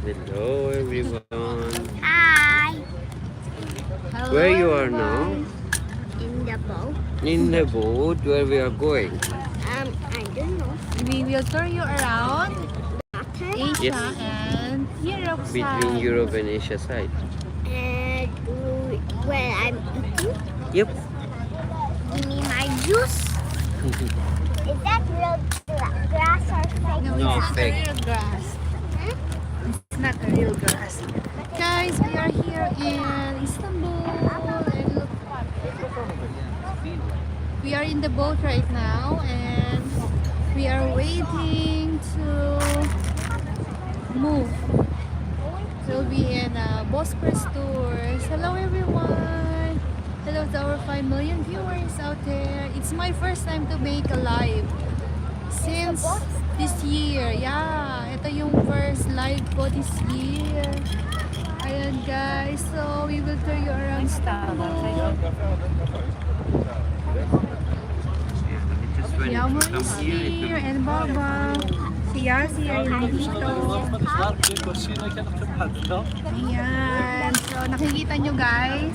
Hello everyone. Hi. Hello, Where you are everyone. now? In the boat. In the boat where we are going. I don't know. We will tour you around Water. Asia Yes. and Europe Between side. Europe and Asia side. And where I'm eating. Yep. Give me my juice. Is that real grass or fake? No, No, it's not fake. a real grass. Hmm? It's not a real grass. Guys, we are here in Istanbul. And look, we are in the boat right now and we are waiting to move. We'll be in Bosporus Tours. Hello everyone! Hello to our 5 million viewers out there. It's my first time to make a live since this year. Yeah, ito yung first live ko this year. Ayan guys, so we will tour you around Istanbul. Yammer is here and Baba. Si Yasi ay nandito. Ayan. So, nakikita nyo guys.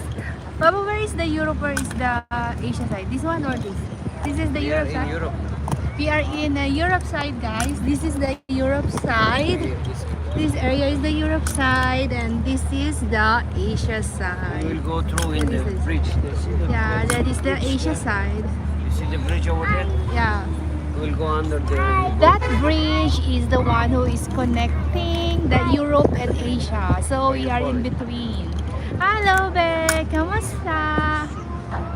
Baba, where is the Europe? Where is the Asia side? This one or this? This is the We are Europe in side. Europe. We are in Europe side, guys. This is the Europe side. This area is the Europe side, and this is the Asia We side. will go through in the bridge. Yeah, that is the Asia side. You see the bridge over there? Yeah. We will go under there. That bridge is the one who is connecting the Europe and Asia. So we are in between. Hello, Be. Kamusta?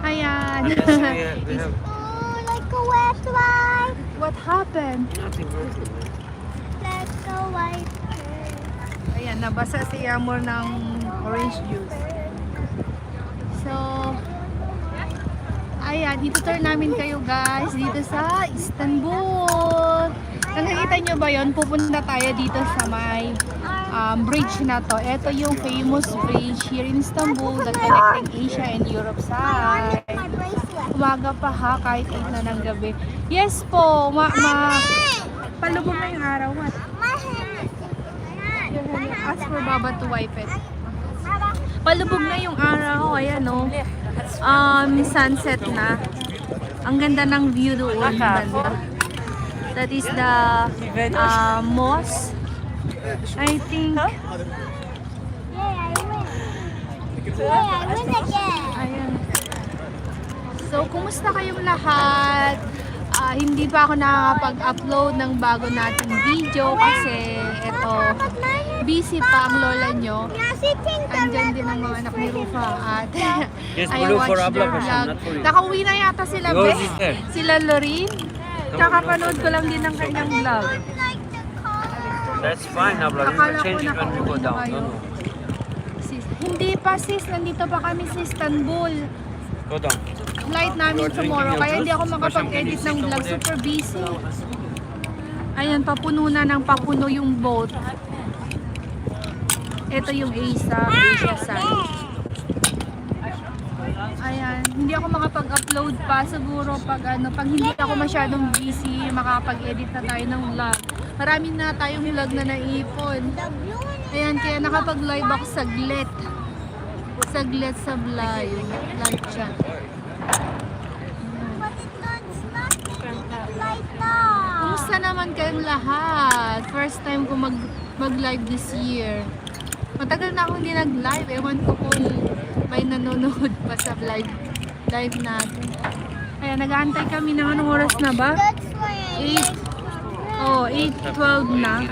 Ayan. And that's we have Oh, like a wet wipe. What happened? nothing. Like a wipe. Ayan, nabasa si Amor ng orange juice. So, ayan, itutur namin kayo guys dito sa Istanbul. Nakikita nyo ba yon? Pupunta tayo dito sa may bridge na to. Ito yung famous bridge here in Istanbul that connecting Asia and Europe side. My bracelet. Umaga pa ha, kahit 8 na ng gabi. Yes po, palubog na yung araw. What? My hand. Ask for Baba to wipe it. Palubog na yung araw, ayan o. Sunset na. Ang ganda ng view doon, banda. That is the mosque. I think. Yay, I win. Yay, I win again. Ayan. So, kumusta kayong lahat? Hindi pa ako nakakapag-upload ng bago nating video kasi ito, busy pa ang lola nyo. Andyan din ang mga anak ni Rufa at Yes, I blue for watched Abla their person, vlog. not for you. Nakauwi na yata sila, Yours Be. is there. Sila Lorin. Kakapanood ko lang din ng kanyang vlog. That's fine, Abla. We Akala will ko change it when we nakauwi go na down. kayo. No, no. Hindi pa sis, nandito pa kami sa Istanbul. Go down. Flight namin tomorrow, kaya hindi ako makapag-edit ng vlog. Super busy. Ayan, papuno na ng papuno yung boat. Ito yung Asia side. Ayan, hindi ako makapag-upload pa. Siguro pag hindi ako masyadong busy, makapag-edit na tayo ng vlog. Marami na tayong vlog na naipon. Ayan, kaya nakapag-live ako saglit. Saglit sa live chat. Kumusta naman kayong lahat? First time ko mag-live this year. Matagal na ako hindi nag-live. Ewan ko kung may nanonood pa sa live natin. Kaya nag-aantay kami ng anong oras na ba? 8:12 na.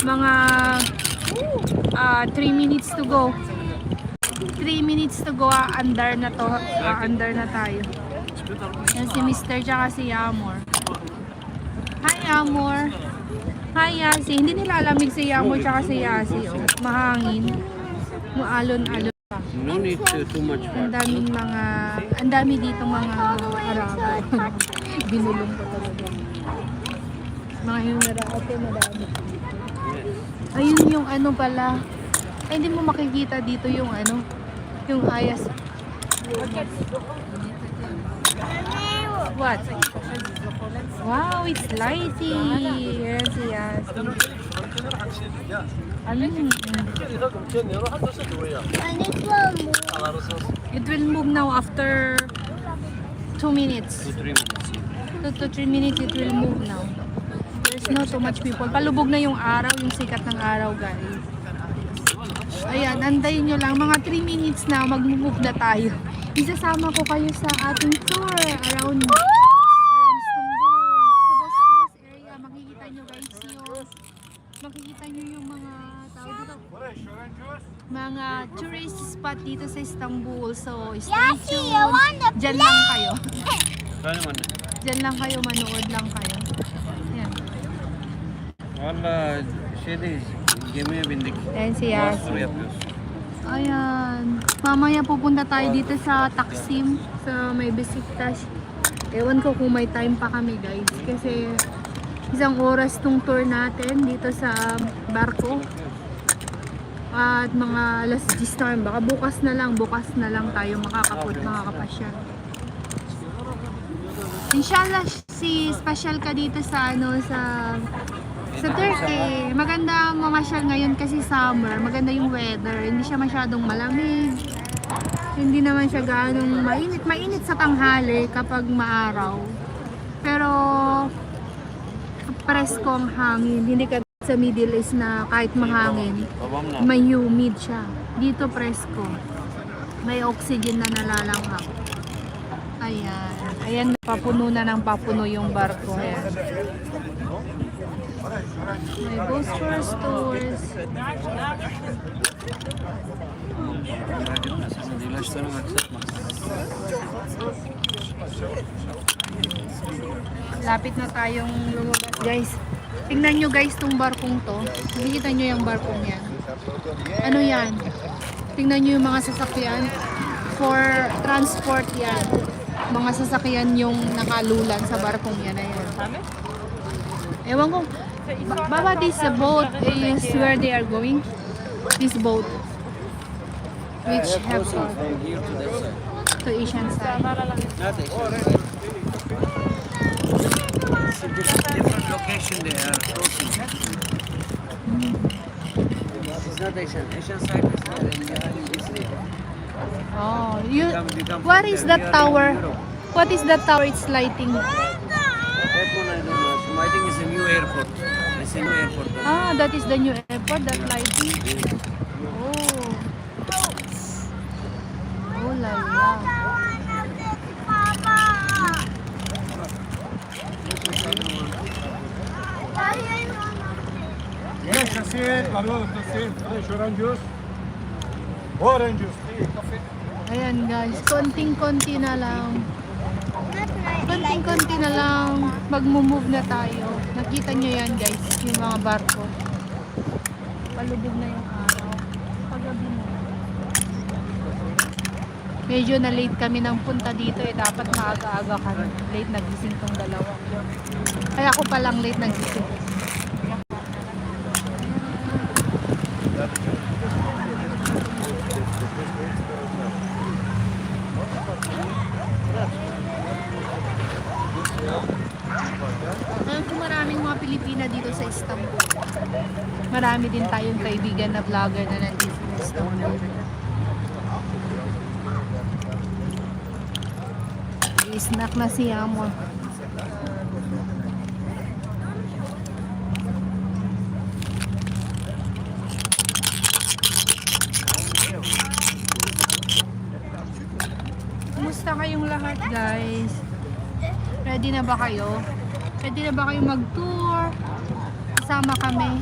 Mga 3 minutes to go. 3 minutes to go, andar na to. Andar na tayo. Yan si Mr. tsaka si Amor. Hi Amor. Hi Yasi. Hindi nila alamig si Amor tsaka si Yasi. Oh. Mahangin. Mualon-alon pa. No need too much Ang water. daming ang dami dito mga Arabo. Binulong ko talaga. Mga Emirate, madami. Ayun yung ano pala. Ay, hindi mo makikita dito yung yung ayas. What? Wow, it's lighty. Yes, yes. Ano yun? And it will move. It will move now after 2 minutes. 2-3 minutes. 2 to 3 minutes it will move now. There's not so much people. Palubog na yung araw, yung sikat ng araw, guys. Ayan, antayin nyo lang. Mga 3 minutes na, mag-move na tayo. Isasama ko kayo sa ating tour around Istanbul. Sa Bosphorus area, makikita nyo guys yung mga tao dito. Mga tourist spot dito sa Istanbul. So, stay Yasi, tuned. I want to Dyan lang kayo. Try one. Dyan lang kayo, manood lang kayo. Ayan. Valla şeydeyiz. Gemiye bindik. Ayan si Boğaz Yasi. turu yapıyoruz. Ayan. Mamaya pupunta tayo dito sa Taksim, sa may Besiktas. Ewan ko kung may time pa kami guys. Kasi isang oras tong tour natin dito sa barko. At mga alas 10 na, baka bukas na lang tayo makakapasya. Inshallah, si special ka dito sa sa Turkey. Maganda mamasyal ngayon kasi summer. Maganda yung weather. Hindi siya masyadong malamig. Hindi naman siya ganong mainit. Mainit sa tanghali kapag maaraw. Pero presko ang hangin. Hindi ka sa Middle East na kahit mahangin, Babam ne? may humid siya. Dito presko. May oxygen na nalalanghap. Ayan. Ayan, papuno na ng papuno yung barko. Ayan. May Bosphorus tours. Merak etme sen de ilaçlarını aksatma. Lapit na tayong lumabas, guys. Tingnan nyo guys tong barkong to. Nakikita nyo yung barkong yan. Ano yan? Tingnan nyo yung mga sasakyan. For transport yan. Mga sasakyan yung nakalulan sa barkong yan. Ayan. Ewan ko. Baba, this boat is where they are going. This boat. Which have From here to that side. to Asian side. Nerede? It's a different location they are crossing. It's not Asian. Asian side is not in this way. Oh, Become what from is there. that We are in tower? Europe. What is that tower it's lighting? That one I don't know. I think it's a new airport. It's a new airport. Ah, that is the new airport, that lighting. Oh. Oh la la. Yes, I see it. I know the same. Fresh orange juice. Orange juice. Coffee. Ayan guys, konting-konti na lang. Not nice. Konting-konti na lang. Mag-move na tayo. Nakita nyo yan guys, yung mga barko. Palubog na yung araw. Pagabi na. Medyo na late kami ng punta dito eh. Dapat maaga-aga kami. Late nagising tong dalawa. Kaya ako palang late nagising. Alam ko maraming mga Pilipina dito sa Istanbul. Marami din tayong kaibigan na vlogger na nandito sa Istanbul. I-snack na si Amo. Kumusta kayong lahat guys? Ready na ba kayo? Ready na ba kayo mag-tour? Kasama kami.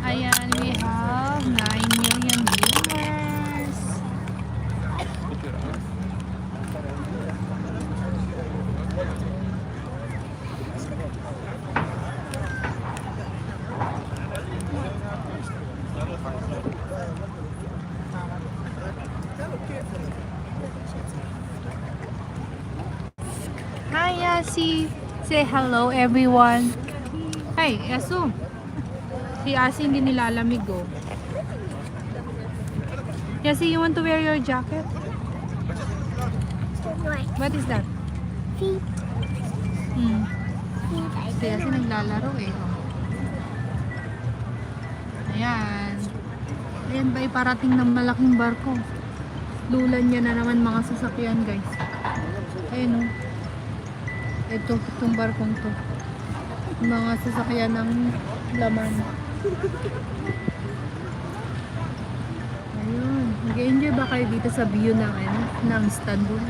Ayan, we have 9 million viewers. Hi, Yasi. Say hello, everyone. Hi, Yasu. Si Yasi hindi nilalamig, oh. Yasi, you want to wear your jacket? What? What is that? Feet. Hmm. Feet. I Si Yasi naglalaro, eh. Oh. Ayan. Ayan ba, parating ng malaking barko. Lulan niya na naman mga sasakyan, guys. Ayun, oh. Itong barkong to. Mga sasakyan ng laman. Ayun. Nag-enjoy ba kayo dito sa view ng Istanbul?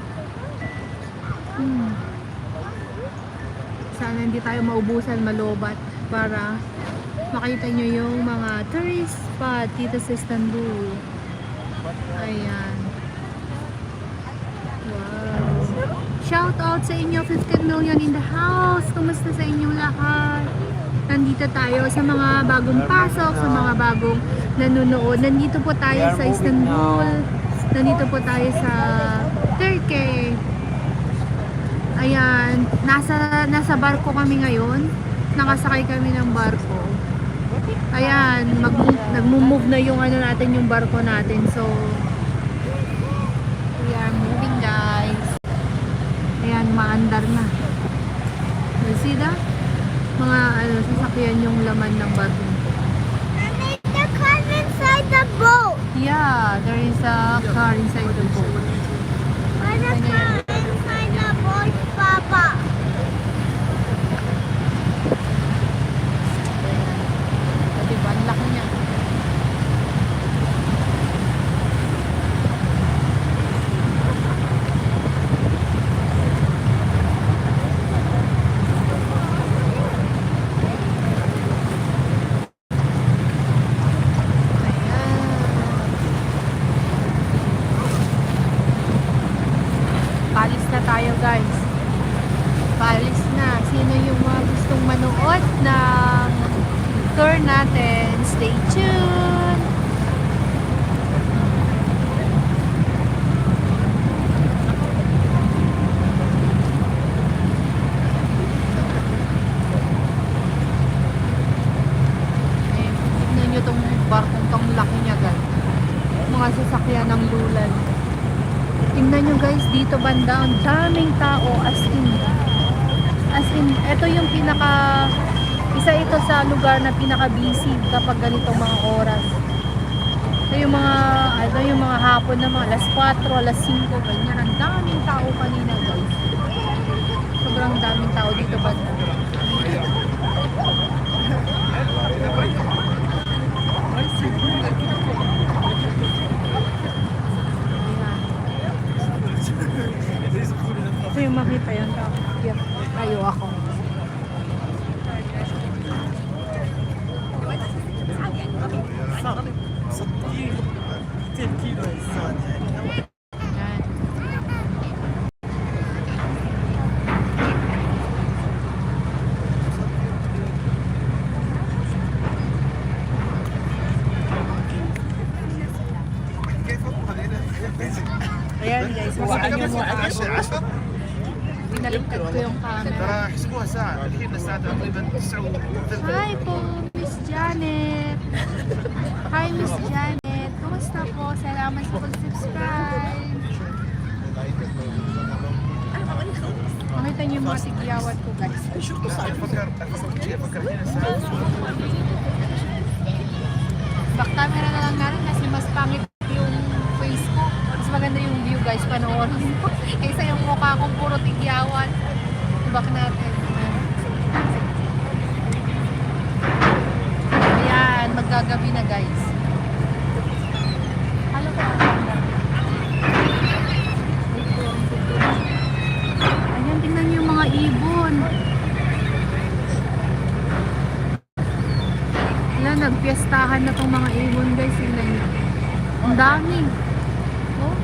Sana hindi tayo maubusan, malobat para makita nyo yung mga tourist spot dito sa Istanbul. Ayan. Wow. Shout out sa inyo, 15 million in the house. Kumusta sa inyong lahat? Nandito tayo sa mga bagong pasok, sa mga bagong nanonood. Nandito po tayo sa Istanbul. Nandito po tayo sa Turkey. Ayan, nasa barko kami ngayon. Nakasakay kami ng barko. Ayan, nagmo-move na yung natin, yung barko natin. So, we are moving, guys. Ayan, maandar na. You see that? Mga sasakyan yung laman ng barko. And the car inside the boat. Yeah, there is a car inside the boat. Why the car inside the boat, Papa? Diba, ang laki niya. Palis na tayo, guys. Palis na. Sino yung mga gustong manood ng tour natin? Stay tuned! Tignan nyo tong barkong tong laki niya, guys. Mga sasakyan ng lulan. Tingnan nyo, guys, dito banda, ang daming tao, as in, ito yung isa ito sa lugar na pinaka-busy kapag ganitong mga oras. Ito yung mga hapon na mga alas 4, alas 5, ganyan. Ang daming tao kanina, guys. Sobrang daming tao dito banda. Ito yung makita yun. Tayo ako. Yan. Ayan, guys, makita nyo mo ako. Pinaliktad ko yung camera. احسبوها ساعة الحين الساعة تقريبا 9:30 Hi po, Miss Janet. Hi, Miss Janet. Kumusta po? Salamat sa pag-subscribe. Makita niyo yung mga tigyawat ko, guys. افكر الحين الساعة Back camera na lang natin kasi mas pangit yung face ko. Mas maganda yung view, guys. Panoorin mo. Kaysa yung mukha kong puro tigyawat. Back natin. Ayan, magagabi na, guys. Halo ka. Ayan, tingnan niyo yung mga ibon. Wala, nagpiestahan na tong mga ibon, guys. Tingnan niyo. Ang dami. Oh.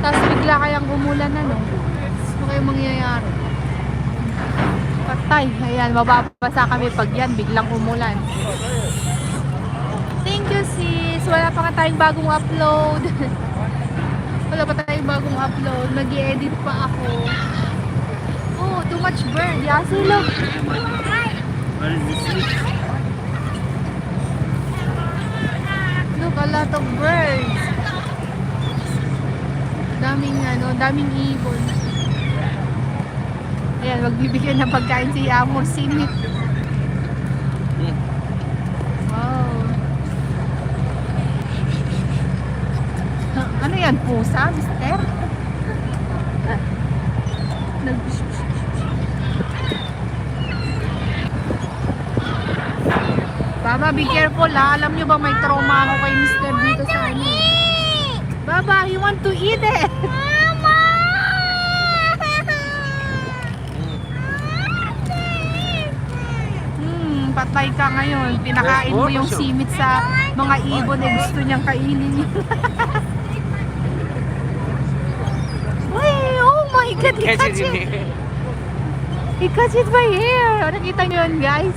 Tapos bigla kayang umulan na, no? Ano kayong mangyayari? Patay. Ayan, mababasa kami pag yan. Biglang umulan. Thank you, sis. Wala pa nga tayong bagong upload. Wala pa tayong bagong upload. Nag-i-edit pa ako. Oh, too much bird. Yasi, look. Where is this week? Look, a lot of birds. Daming ibon. Ayan, magbibigyan ng pagkain si Amor Sinit. Wow. pusa, mister. Nag Baba, be careful ha. Alam nyo ba may trauma ako kay mister dito sa ano? Baba, he want to eat it. Mama! Patay ka ngayon. Pinakain mo yung simit sa mga ibon eh gusto niyang kainin yun. Uy, oh my God, he catch it. He catch it by hair. Nakita niyo yun, guys?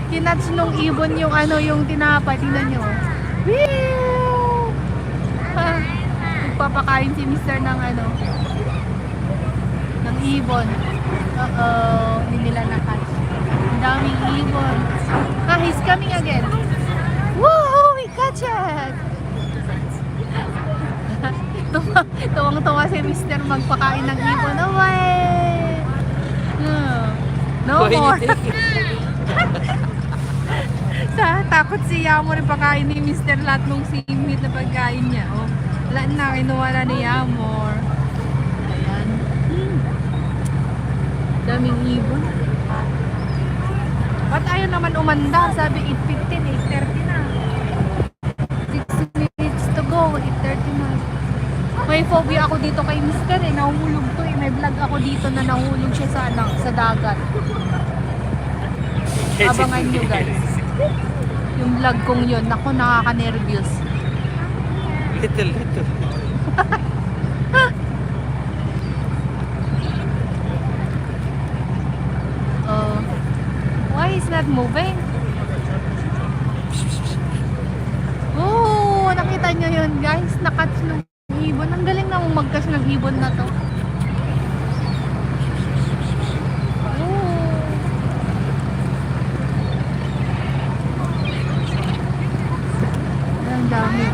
Kinatch nung ibon yung ano, yung tinapay. Tingnan niyo. Woo! Nagpapakain si mister ng ano, ng ibon. Uh-oh, hindi nila na-catch. Ang daming ibon. Ah, he's coming again. Woohoo! We catch it! Tuwang-tuwa si mister magpakain ng ibon. No way! No more. Takot si Yamor pakain ni mister lahat ng simit na pagkain niya. Oh, wala na, kinuha na ni Yamor. Ayan. Daming ibon. Ba't ayaw naman umanda? Sabi 8:15, 8:30 na. 6 minutes to go, 8:30 na. May phobia ako dito kay mister eh. Nahuhulog to eh. May vlog ako dito na nahulog siya sa dagat. Abangan nyo guys. Yung vlog kong yun. Naku, nakaka-nervous. Little. Why is not moving? Oh, nakita nyo yun guys. Nakatch ng ibon. Ang galing namang mag-catch ng ibon na to. Oh. Ang dami.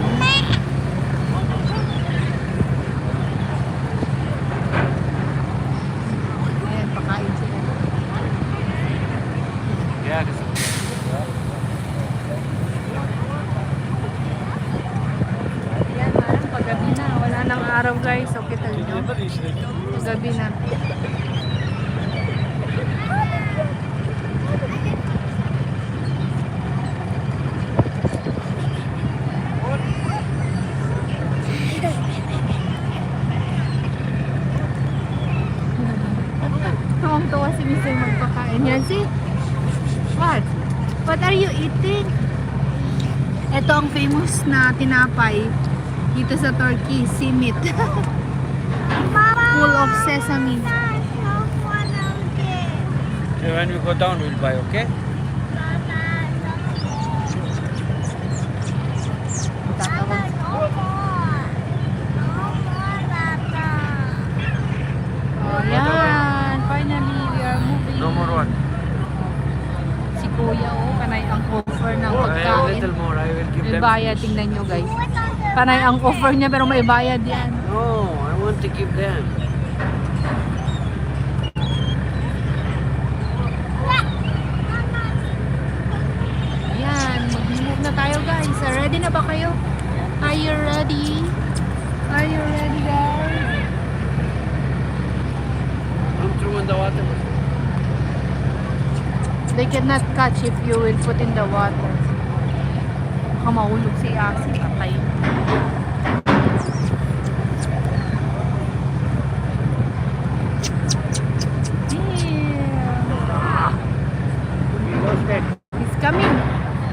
Ayan, pakain sila. Yeah, kasi Yan, parang paggabi na. Wala nang araw guys. Okay tayo nyo. Paggabi na. Tuwang-tuwa si Mr. magpakain. Yan si What? What are you eating? Ito ang famous na tinapay dito sa Turkey, simit. Full of sesame. when we go down, we'll buy, okay? Oh, yan. Finally, we are moving. No more what? Si Kuya, oh, panay ang offer ng I have pagkain. little more. I will give May them. bayad, tingnan nyo guys. Panay ang offer niya pero may bayad yan. No, I want to give them. Ayan, mag-move na tayo guys. Ready na ba kayo? Are you ready? Are you ready guys? I'm through in the water. They cannot catch if you will put in the water. Baka mahulog si Asi, patay. He's coming.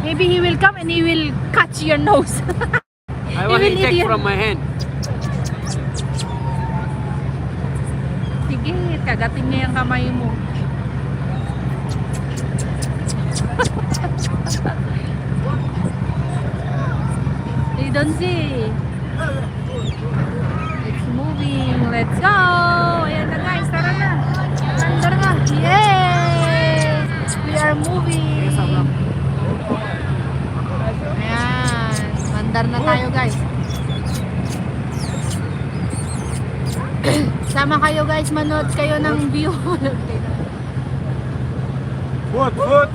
Maybe he will come and he will catch your nose. I want will to eat take you. from my hand. Sige, kagatin niya yung kamay mo. You don't see. It's moving. Let's go. Ayan na guys, tara na. Andar na. Yay! We are moving. Ayan. Andar na tayo guys. Sama kayo guys, manood kayo ng view. Foot.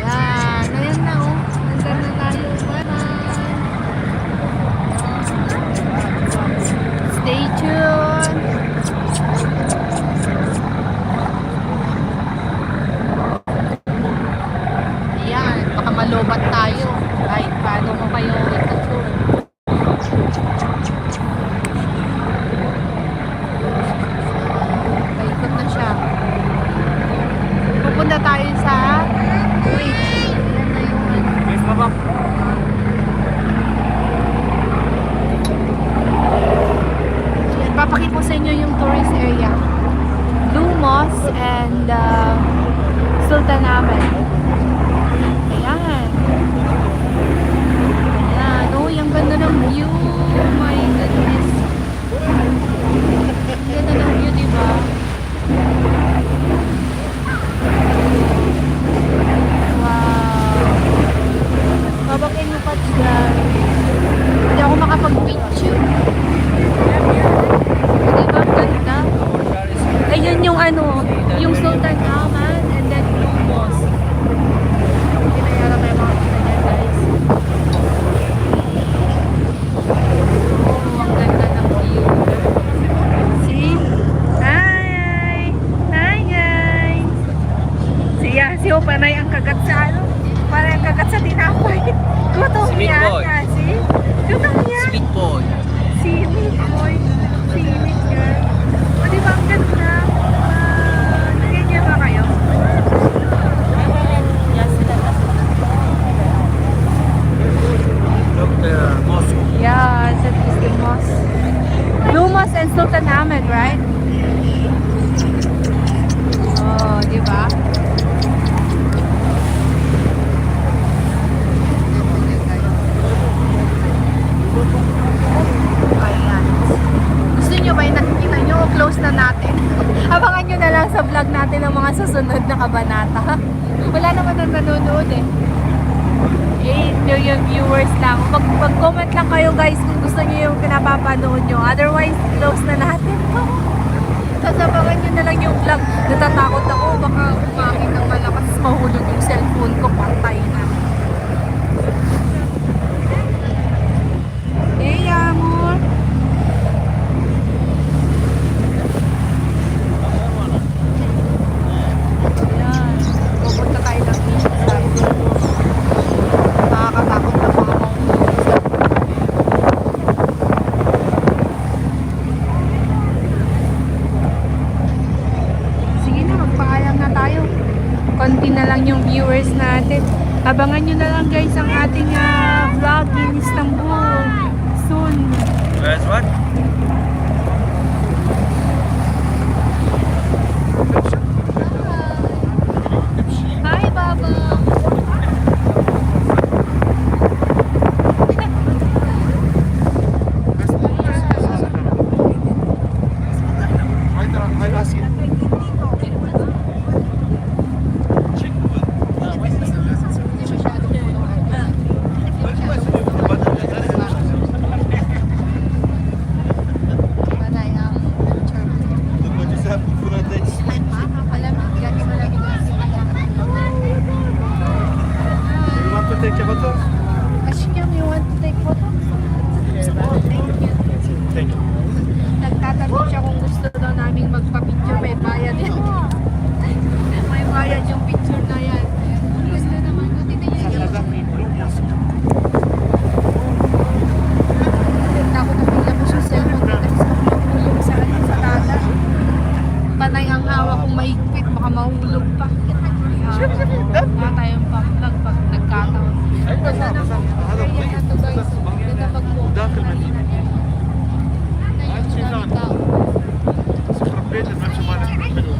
Ayan, ayan na oh. and Sultan Ahmed. Ayan. Ayan. Uy, ang ganda ng view. Oh my goodness. Ang ganda ng view, diba? Wow. Babakin yung patch dyan. Hindi ako makapag-picture. Diba? Ang ganda. Ayun yung ano, yung Sultan Ahmed and then Blue Mosque. Hindi na yata tayo makakita dyan, guys. Oh, ang ganda ng view. See? Hi! Hi, guys! Siya, si Opanay ang kagat sa ano? Parang ang kagat sa tinapay. Gutom Si Meat yan. Boy. See? Gutom yan. Sweet boy. Si Meat Boy. Si Meat Girl. O, diba ang ganda? Nagigyan ba kayo? Look the mosque. Yeah, that is the mosque. Blue Mosque and Sultan Ahmed, right? Oh, diba? Ayan. Gusto nyo ba yung nakikita nyo? Close na natin. Abangan nyo na lang sa vlog natin ang mga susunod na kabanata. Wala naman na nanonood eh. 8 million viewers lang. Mag-comment lang kayo guys kung gusto nyo yung pinapapanood nyo. Otherwise, close na natin. Tapos abangan nyo na lang yung vlog. Natatakot ako. Baka umakit ng malakas mahulog yung cellphone ko. Patay na. Hey, amor. Ayan. Pupunta tayo ng beach side. Nakakatakot na mga mahulog. Sige na, magpaalam na tayo. Konti na lang yung viewers natin. Abangan nyo na lang guys ang ating vlog in Istanbul. Soon. Where's what? Hi, Baba. Ashikam, you want to take photo? Thank you. Nagtatanong siya kung gusto daw naming magpa-picture. May bayad yan. May bayad yung picture na yan. Gusto naman. Buti na yan. Takot na pila ko yung cellphone ko kasi mahulog sa akin sa dada. Panay ang hawak kung mahigpit. Baka mahulog pa. Wala tayong pang-vlog pag nagkataon. Ganda na po. Kaya na to guys. Ganda mag-walk. داخل المدينة. Ayun, dami tao. سخرب بيت الممشى مالك حلو.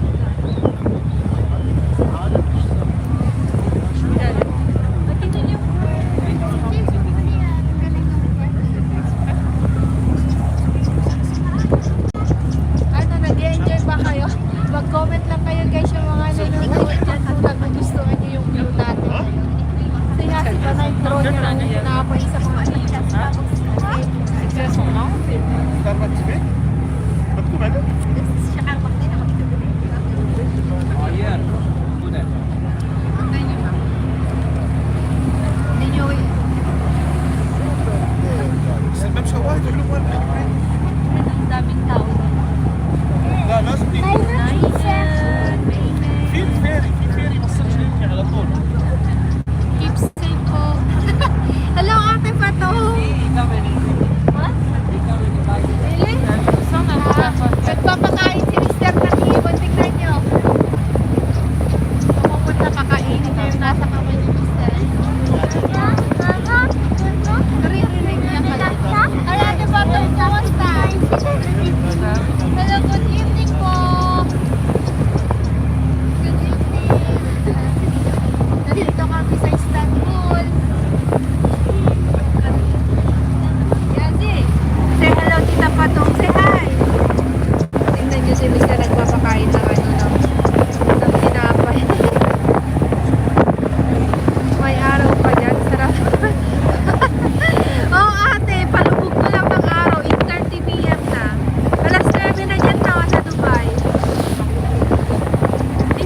Ano, nag-enjoy ba kayo? Mag-comment lang kayo guys yung mga nanonood dyan kung nagugustuhan nyo yung view natin. Kaya si Panay drone niya lang yung naapoy sa mga chats. ستاربكس فين؟ مكتوب عليه.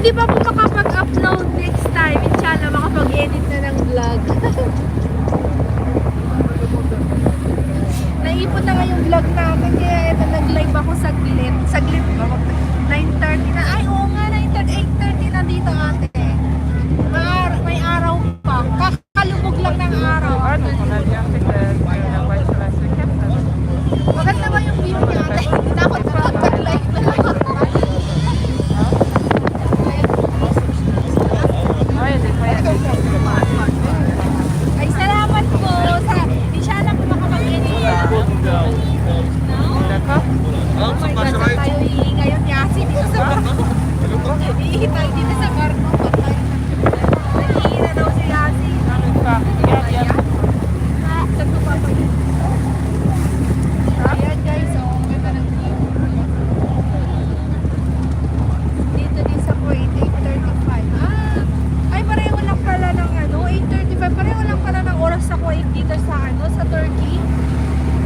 hindi pa po makapag-upload next time. Inshallah, makapag-edit na ng vlog. Naipon na nga yung vlog namin. Kaya ito, nag-live ako saglit. Saglit ba? 9:30 na. Ay, oo nga, 8:30 na dito ate. May araw pa. Kakalubog lang ng araw. Maganda ba yung view niya ate? Takot na mag-live na lang. Ay, salamat po. Inshallah po makapag-edit. Oh my God, saan tayo hihingi ngayon? Yasi, dito sa barko. Hihingi tayo dito sa barko. Hihingi na daw si Yasi. Saan ko pa pa yun? Ayan guys, oh, ang ganda ng view. Dito din sa Kuwait, 8:35. Ay, pareho lang pala ng 8:35. Pareho lang pala ng oras sa Kuwait dito sa sa Turkey.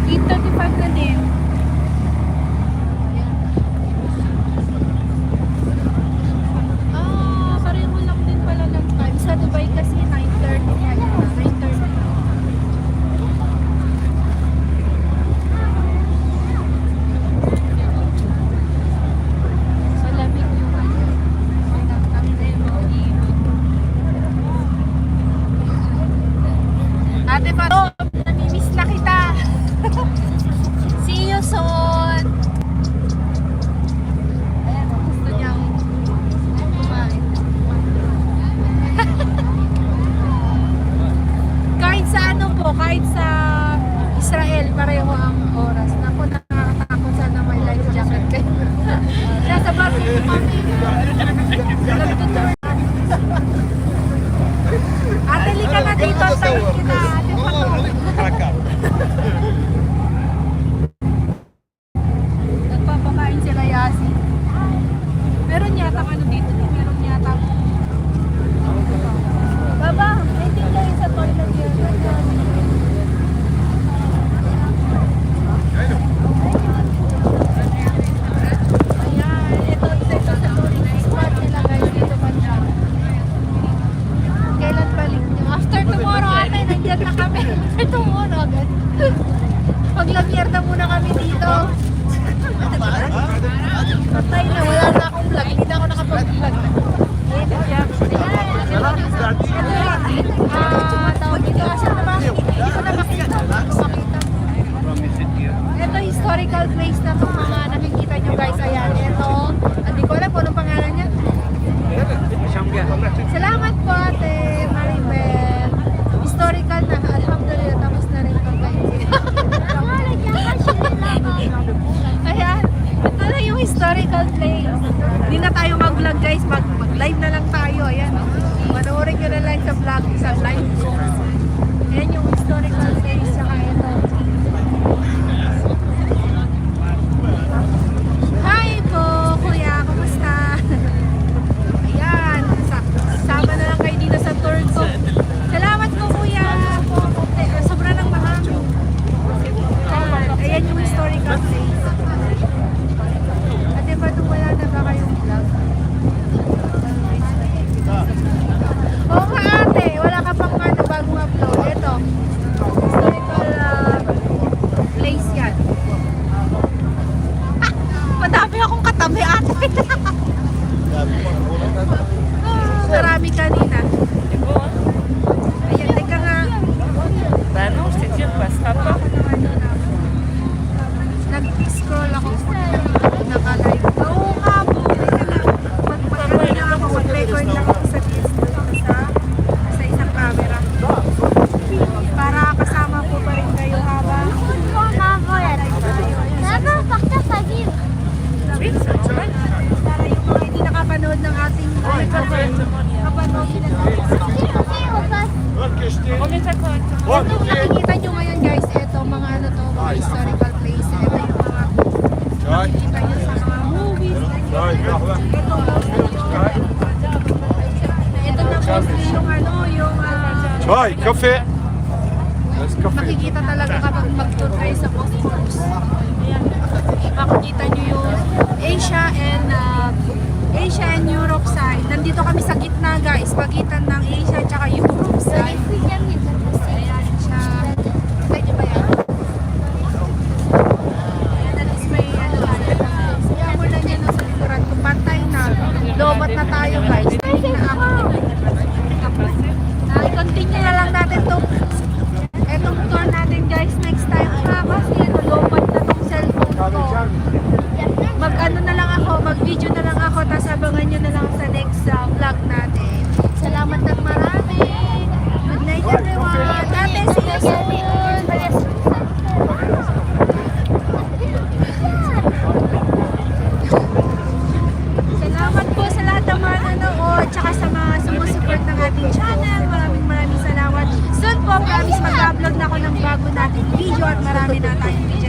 8:35 na din. Pareho lang din pala ng time. Sa Dubai kasi 9:30 yan. 9:30. Malamig yung kami na yung mga ibon. Ate Pato, namimiss na kita. See you soon. Ayan, gusto niyang kumain. Kahit sa ano po, kahit sa Israel, pareho ang oras. Naku, nakakatakot, sana may life jacket kayo. Nasa barko po kami. Nagtutour. Ate, lika na dito. Tayo kita. Ate, Pato. Nagpapakain sila Yasi. Meron yata ano dito. Meron yata. Baba, waiting kayo sa toilet yun. Ayan, ito sa tourist spot nila guys dito banda. Kailan balik nyo? After tomorrow ate, nandiyan na kami. After tomorrow agad. Maglamyerda muna kami dito. Patay na, wala na akong vlog. Hindi na ako nakapag-vlog. Tawag dito. Asan na ba? Hindi ko na makita. Ito historical place na itong mga nakikita nyo guys. Ayan, ito. Hindi ko alam kung anong pangalan niya. Salamat po ate Maribel. Historical na. Alhamdulillah, tapos na rin ito guys. Ayan, ito na yung historical place. Hindi na tayo mag-vlog guys, mag-live na lang tayo. Ayan, manoorin nyo na lang sa vlog, sa live ko. Ayan yung historical place, saka ito. Hi po, kuya, kumusta? Ayan, sama na lang kayo dito sa tour ko. Salamat po kuya. Sobra ng marami. Ayan yung historical place. Ate pa doon wala na ba kayong vlog? Oo nga ate, wala ka pang bagong upload. Ito, historical place yan. Madami akong katabi ate. Marami kanina. Ayan, teka nga. Nag-scroll ako. Naka-live. Oo nga po. Mag-record lang ako sa sa isang camera. Para kasama po pa rin kayo habang para yung mga hindi nakapanood ng ating kapanood nila ito nakikita nyo ngayon guys, ito mga ano to, mga historical place. Ito yung mga nakikita nyo sa mga movies. Ito na mostly yung ano, yung Çay, kafe. makikita talaga kapag mag-tour kayo sa Bosphorus. Ayan. Makikita nyo yung Asia and Asia and Europe side. Nandito kami sa gitna guys, pagitan ng Asia at saka Europe side. Ayan siya. Pwede ba yan? Ayan, at least may ano. Kaya mo lang yan sa likuran. Kung pantay na, lobat na tayo guys. I-continue na lang natin etong tour natin guys next time ha. Kasi lobat na tong cellphone ko. Mag-ano na lang ako, mag-video na lang ako, tapos abangan nyo na lang sa next vlog natin. Salamat ng marami. Good night everyone. Ate, see you soon. Salamat po sa lahat ng mga nanonood, tsaka sa mga sumusupport ng ating channel. Maraming salamat. Soon po, promise mag-upload na ako ng bago nating video at marami na tayong video.